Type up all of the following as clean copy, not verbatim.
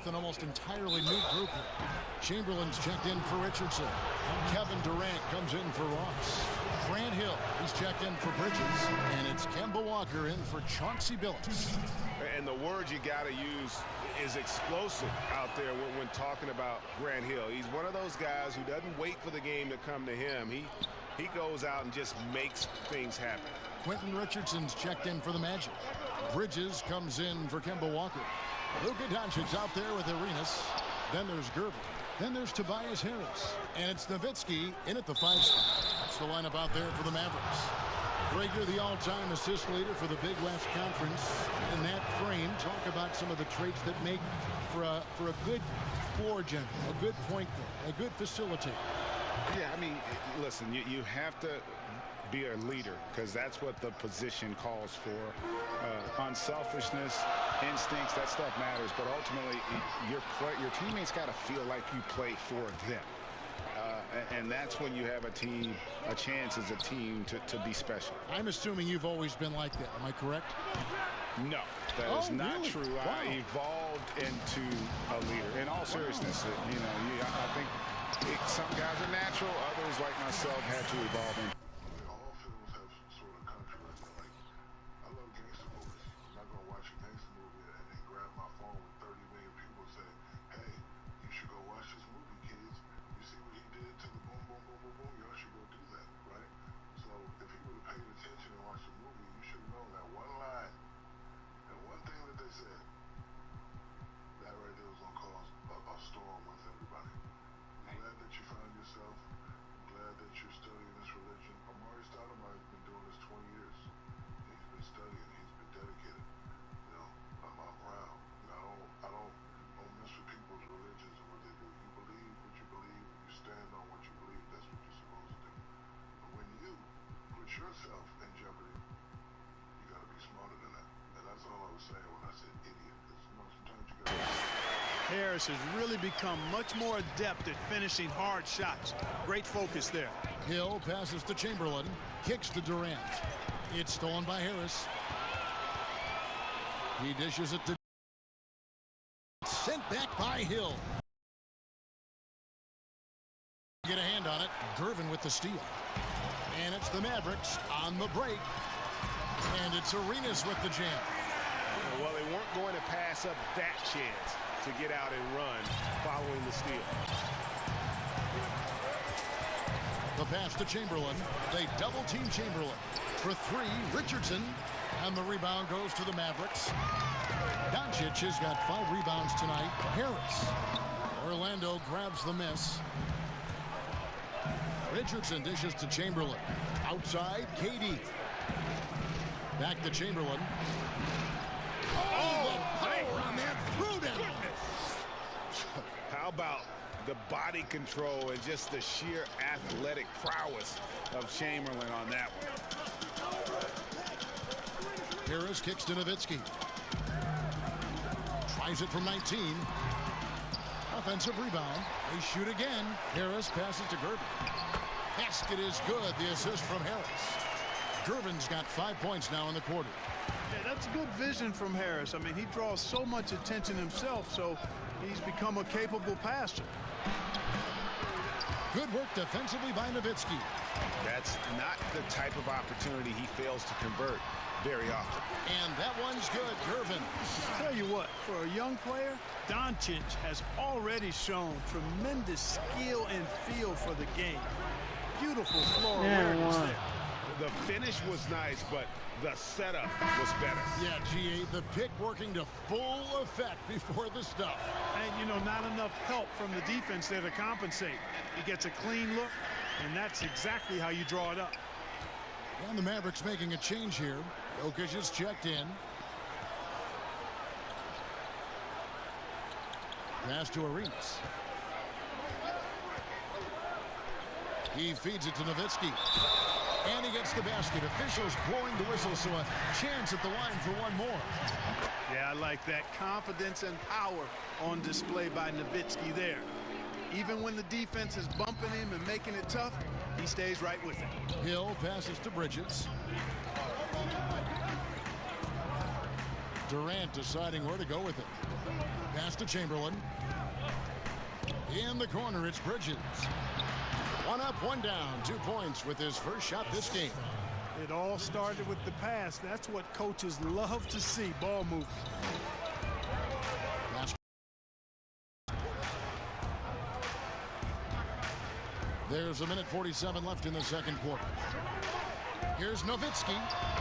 with an almost entirely new group here. Chamberlain's checked in for Richardson. Kevin Durant comes in for Ross. Grant Hill, he's checked in for Bridges. And it's Kemba Walker in for Chauncey Billups. And the word you got to use is explosive out there when talking about Grant Hill. He's one of those guys who doesn't wait for the game to come to him. He goes out and just makes things happen. Quentin Richardson's checked in for the Magic. Bridges comes in for Kemba Walker. Luka Doncic's out there with Arenas. Then there's Gerber. Then there's Tobias Harris. And it's Nowitzki in at the 5 spot. That's the lineup out there for the Mavericks. Rager, the all-time assist leader for the Big West Conference. In that frame, talk about some of the traits that make for a good floor general, a good point guard, a good facilitator. Yeah, I mean, listen, you have to be a leader because that's what the position calls for. Unselfishness, instincts, that stuff matters. But ultimately, your teammates got to feel like you play for them. And that's when you have a chance as a team to be special. I'm assuming you've always been like that. Am I correct? No, that is not really? true. Wow. I evolved into a leader. In all seriousness, I think some guys are natural. Others, like myself, had to evolve in. All films have some sort of country like I love gangster movies. I'm not gonna watch a gangster movie and then grab my phone with 30 million people saying, "Hey, you should go watch this movie, kids. You see what he did to the boom, boom, boom, boom, boom. Y'all should go do that, right?" So if you would have paid attention and watched the movie, you should have known that one line and one thing that they said. That right there was gonna cause a storm with everybody. I'm glad that you found yourself. I'm glad that you're studying this religion. Amari Stoudemire's been doing this 20 years. He's been studying. He's been dedicated. I'm proud. I don't mess with people's religions and what they do. You believe what you believe. You stand on what you believe. That's what you're supposed to do. But when you put yourself in jeopardy, you got to be smarter than that. And that's all I was saying when I said idiot. Sometimes you got to... Harris has really become much more adept at finishing hard shots. Great focus there. Hill passes to Chamberlain, kicks to Durant. It's stolen by Harris. He dishes it to... Sent back by Hill. Get a hand on it. Gervin with the steal. And it's the Mavericks on the break. And it's Arenas with the jam. Well, they weren't going to pass up that chance to get out and run following the steal. The pass to Chamberlain. They double-team Chamberlain. For 3, Richardson. And the rebound goes to the Mavericks. Doncic has got 5 rebounds tonight. Harris. Orlando grabs the miss. Richardson dishes to Chamberlain. Outside, KD. Back to Chamberlain. Oh, the power on that throwdown. How about the body control and just the sheer athletic prowess of Chamberlain on that one? Harris kicks to Nowitzki. Tries it from 19. Offensive rebound. They shoot again. Harris passes to Gervin. Basket is good. The assist from Harris. Gervin's got 5 points now in the quarter. Yeah, that's good vision from Harris. I mean, he draws so much attention himself, so he's become a capable passer. Good work defensively by Nowitzki. That's not the type of opportunity he fails to convert very often. And that one's good. Gervin. Tell you what, for a young player, Doncic has already shown tremendous skill and feel for the game. Beautiful floor awareness there. The finish was nice, but the setup was better. Yeah, GA, the pick working to full effect before the stuff. And, not enough help from the defense there to compensate. He gets a clean look, and that's exactly how you draw it up. And the Mavericks making a change here. Jokic is checked in. Pass to Arenas. He feeds it to Nowitzki. And he gets the basket. Officials blowing the whistle, so a chance at the line for one more. Yeah, I like that confidence and power on display by Nowitzki there. Even when the defense is bumping him and making it tough, he stays right with it. Hill passes to Bridges. Durant deciding where to go with it. Pass to Chamberlain. In the corner, it's Bridges. One up, one down. 2 points with his first shot this game. It all started with the pass. That's what coaches love to see, ball movement. There's 1:47 left in the second quarter. Here's Nowitzki.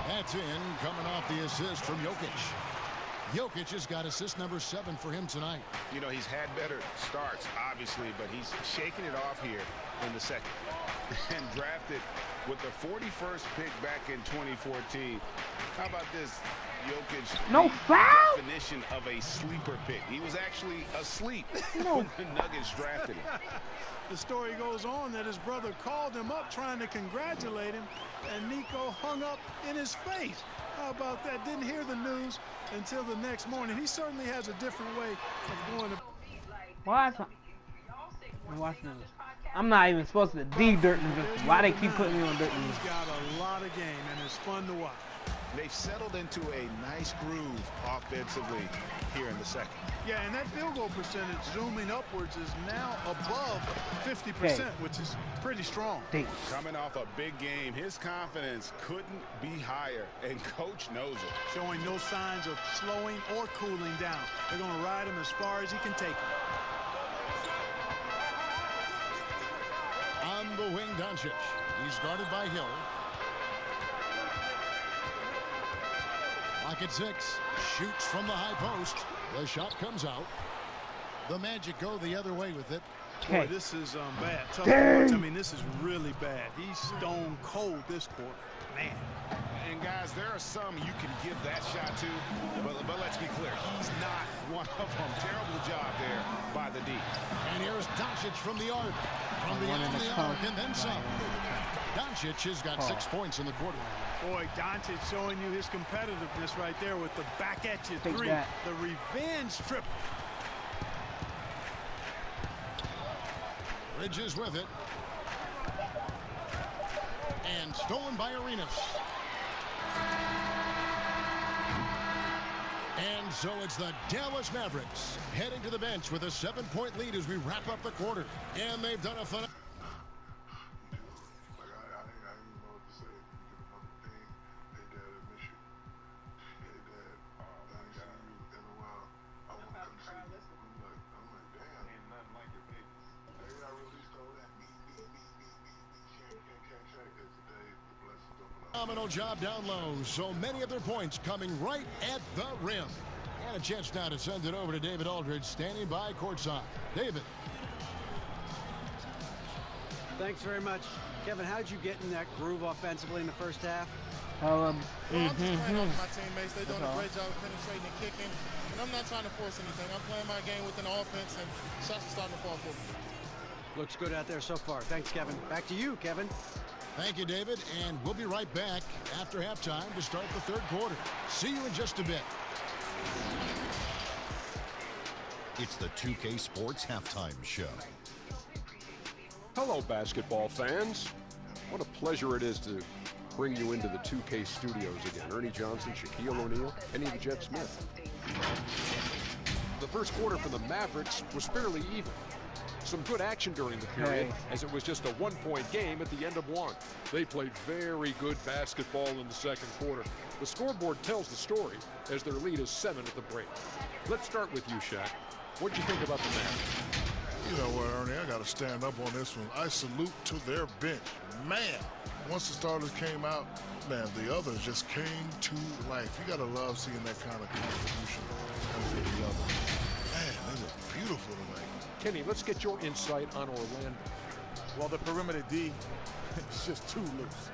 That's in, coming off the assist from Jokic. Jokic has got assist number 7 for him tonight. You know, he's had better starts, obviously, but he's shaking it off here in the second. And drafted with the 41st pick back in 2014. How about this? Jokic, no foul. Definition of a sleeper pick. He was actually asleep when the Nuggets drafted him. The story goes on that his brother called him up trying to congratulate him, and Nico hung up in his face. How about that? Didn't hear the news until the next morning. He certainly has a different way of going to. I'm not even supposed to D-dirt in this. Why they keep putting me on dirt? He's got a lot of game, and it's fun to watch. They've settled into a nice groove offensively here in the second. Yeah, and that field goal percentage zooming upwards is now above 50%, which is pretty strong. Coming off a big game, his confidence couldn't be higher, and coach knows it. Showing no signs of slowing or cooling down. They're going to ride him as far as he can take him. On the wing, Doncic. He's guarded by Hill. Lock at 6. Shoots from the high post. The shot comes out. The Magic go the other way with it. Boy, this is bad. Tough to watch. I mean, this is really bad. He's stone cold this quarter. Man. And guys, there are some you can give that shot to, but let's be clear, he's not one of them. Terrible job there by the D. And here's Doncic from the arc. From beyond the arc and then some. Doncic has got 6 points in the quarter. Boy, Doncic showing you his competitiveness right there with the back at you three. The revenge triple. Bridges with it. And stolen by Arenas. And so it's the Dallas Mavericks heading to the bench with a 7-point lead as we wrap up the quarter. And they've done a fun. Phenomenal job down low. So many of their points coming right at the rim. And a chance now to send it over to David Aldridge, standing by courtside. David. Thanks very much. Kevin, how did you get in that groove offensively in the first half? I'm just playing off my teammates. They're doing a great job of penetrating and kicking. And I'm not trying to force anything. I'm playing my game within the offense, and shots are starting to fall for me. Looks good out there so far. Thanks, Kevin. Back to you, Kevin. Thank you, David. And we'll be right back after halftime to start the third quarter. See you in just a bit. It's the 2K Sports Halftime Show. Hello, basketball fans. What a pleasure it is to bring you into the 2K studios again. Ernie Johnson, Shaquille O'Neal, and even Jet Smith. The first quarter for the Mavericks was fairly even. Some good action during the period, as it was just a one-point game at the end of one. They played very good basketball in the second quarter. The scoreboard tells the story as their lead is 7 at the break. Let's start with you, Shaq. What'd you think about the match? You know what, Ernie, I got to stand up on this one. I salute to their bench. Man, once the starters came out, man, the others just came to life. You got to love seeing that kind of contribution from the others. Man, they look beautiful tonight. Kenny, let's get your insight on Orlando. Well, the perimeter D is just too loose.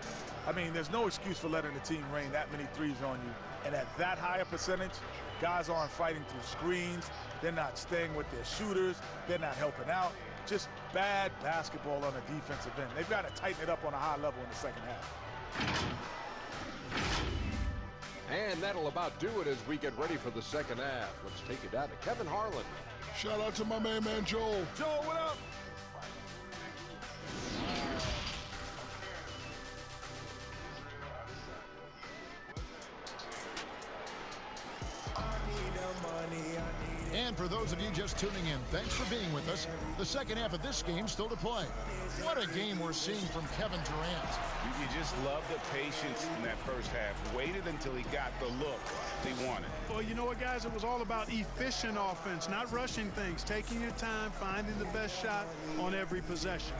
I mean, there's no excuse for letting the team rain that many threes on you. And at that high a percentage, guys aren't fighting through screens. They're not staying with their shooters. They're not helping out. Just bad basketball on the defensive end. They've got to tighten it up on a high level in the second half. And that'll about do it as we get ready for the second half. Let's take it down to Kevin Harlan. Shout out to my main man, Joel. Joel, what up? And for those of just tuning in, thanks for being with us. The second half of this game still to play. What a game we're seeing from Kevin Durant. You just love the patience in that first half. Waited until he got the look he wanted. Well, you know what, guys? It was all about efficient offense, not rushing things, taking your time, finding the best shot on every possession.